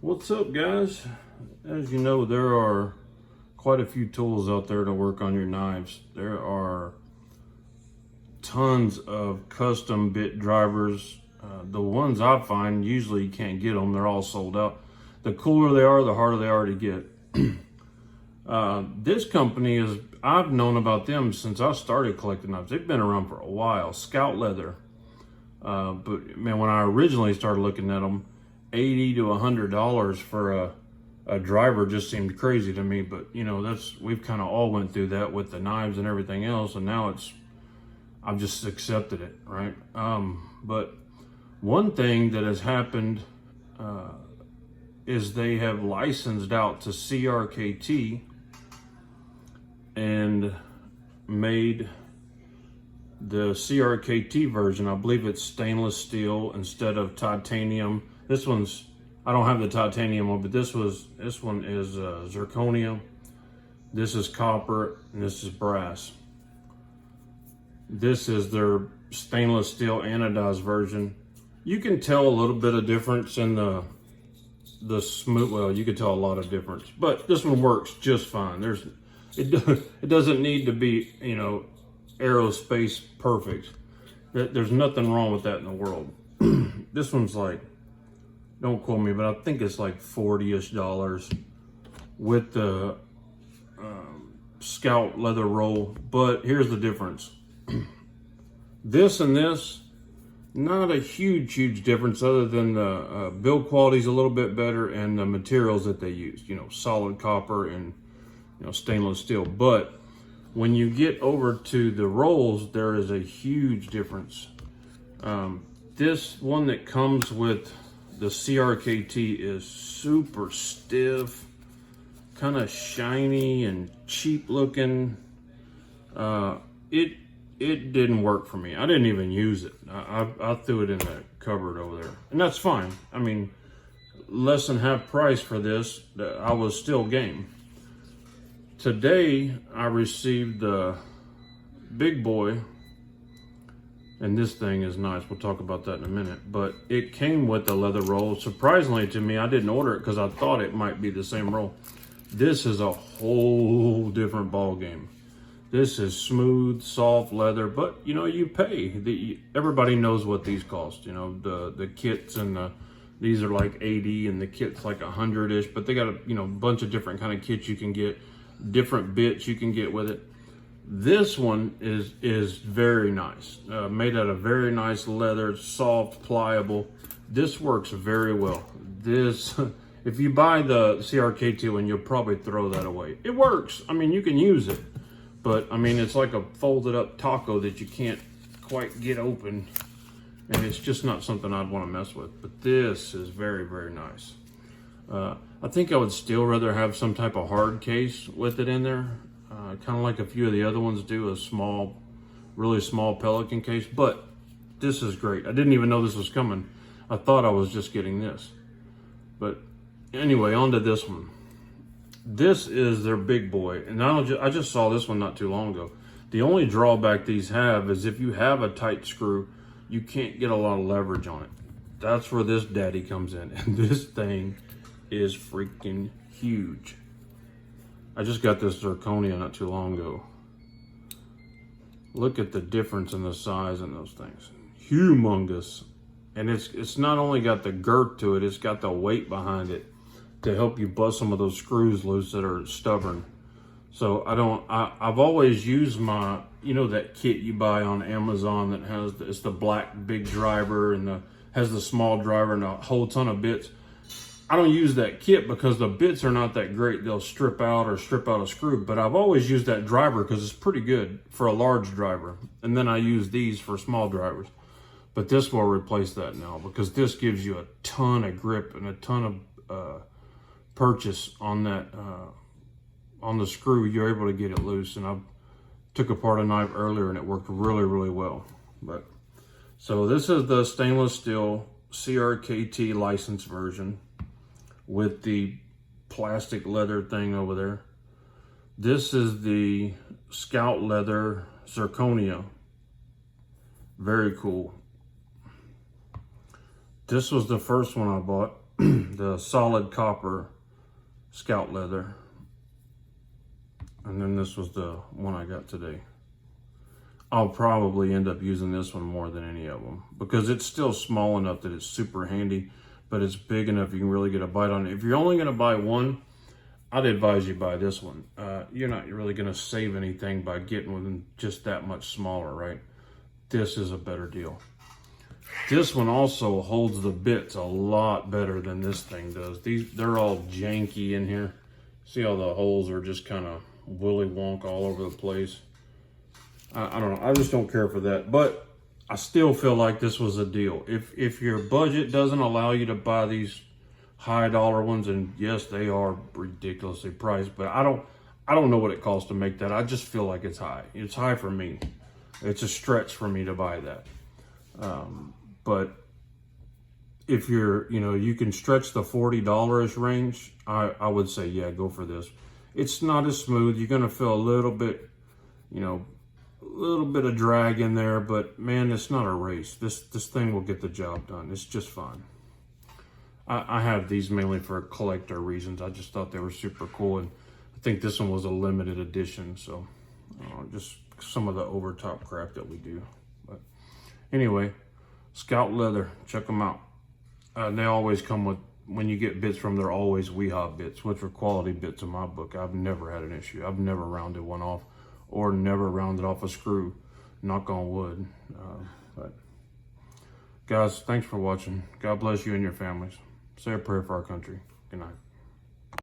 What's up, guys? As you know, there are quite a few tools out there to work on your knives. There are tons of custom bit drivers. The ones I find, usually you can't get them. They're all sold out. The cooler they are, the harder they are to get. This company is, I've known about them since I started collecting knives. They've been around for a while. Scout Leather. But man, when I originally started looking at them, $80 to $100 for a driver just seemed crazy to me. But you know, we've kind of all went through that with the knives and everything else, and now I've just accepted it, right? But one thing that has happened is they have licensed out to CRKT and made the CRKT version. I believe it's stainless steel instead of titanium. This one's, I don't have the titanium one, but this one is zirconia. This is copper, and this is brass. This is their stainless steel anodized version. You can tell a little bit of difference in the smooth. Well, you can tell a lot of difference, but this one works just fine. It doesn't need to be, you know, aerospace perfect. There's nothing wrong with that in the world. This one's like, don't quote me, but I think it's like $40-ish with the Scout leather roll. But here's the difference. This and this, not a huge difference, other than the build quality is a little bit better and the materials that they use, you know, solid copper and, you know, stainless steel. But when you get over to the rolls, there is a huge difference. This one that comes with the CRKT is super stiff, kind of shiny and cheap looking. It didn't work for me. I didn't even use it. I threw it in the cupboard over there, and that's fine. I mean, less than half price for this, I was still game. Today, I received the big boy, and this thing is nice. We'll talk about that in a minute, but it came with the leather roll. Surprisingly to me, I didn't order it because I thought it might be the same roll. This is a whole different ball game. This is smooth, soft leather, but you know, you pay. Everybody knows what these cost. You know, the kits and these are like 80, and the kit's like 100-ish. But they got a bunch of different kind of kits you can get, different bits you can get with it. This one is very nice, made out of very nice leather, soft, pliable. This works very well. This, if you buy the CRKT one, you'll probably throw that away. It works. I mean, you can use it. But, I mean, it's like a folded up taco that you can't quite get open. And it's just not something I'd want to mess with. But this is very nice. I think I would still rather have some type of hard case with it in there. Kind of like a few of the other ones do, a small, really small Pelican case. But this is great. I didn't even know this was coming. I thought I was just getting this. But anyway, on to this one. This is their big boy, and I just saw this one not too long ago. The only drawback these have is if you have a tight screw, you can't get a lot of leverage on it. That's where this daddy comes in, and this thing is freaking huge. I just got this zirconia not too long ago. Look at the difference in the size in those things. Humongous. And it's not only got the girth to it, it's got the weight behind it to help you bust some of those screws loose that are stubborn. So I've always used my, you know, that kit you buy on Amazon that has, it's the black big driver and has the small driver and a whole ton of bits. I don't use that kit because the bits are not that great. They'll strip out a screw, but I've always used that driver because it's pretty good for a large driver. And then I use these for small drivers. But this will replace that now because this gives you a ton of grip and a ton of purchase on that on the screw. You're able to get it loose, and I took apart a knife earlier and it worked really well. But so this is the stainless steel CRKT license version with the plastic leather thing over there. This is the Scout leather zirconia. Very cool. This was the first one I bought. the solid copper Scout leather. And then this was the one I got today. I'll probably end up using this one more than any of them because it's still small enough that it's super handy, but it's big enough you can really get a bite on it. If you're only going to buy one, I'd advise you buy this one. You're not really going to save anything by getting one just that much smaller, right? This is a better deal. This one also holds the bits a lot better than this thing does. They're all janky in here. See how the holes are just kind of willy wonk all over the place. I don't know. I just don't care for that. But I still feel like this was a deal. If your budget doesn't allow you to buy these high dollar ones, and yes, they are ridiculously priced, but I don't know what it costs to make that. I just feel like it's high. It's high for me. It's a stretch for me to buy that. But if you're, you can stretch the $40 range, I would say, yeah, go for this. It's not as smooth. You're going to feel a little bit, a little bit of drag in there, but man, it's not a race. This thing will get the job done. It's just fine. I have these mainly for collector reasons. I just thought they were super cool, and I think this one was a limited edition, so just some of the overtop crap that we do. But anyway, Scout leather, check them out. They always come with, when you get bits from, they're always WeHop bits, which are quality bits in my book. I've never had an issue. I've never rounded one off or never rounded off a screw, knock on wood. But guys, thanks for watching. God bless you and your families. Say a prayer for our country. Good night.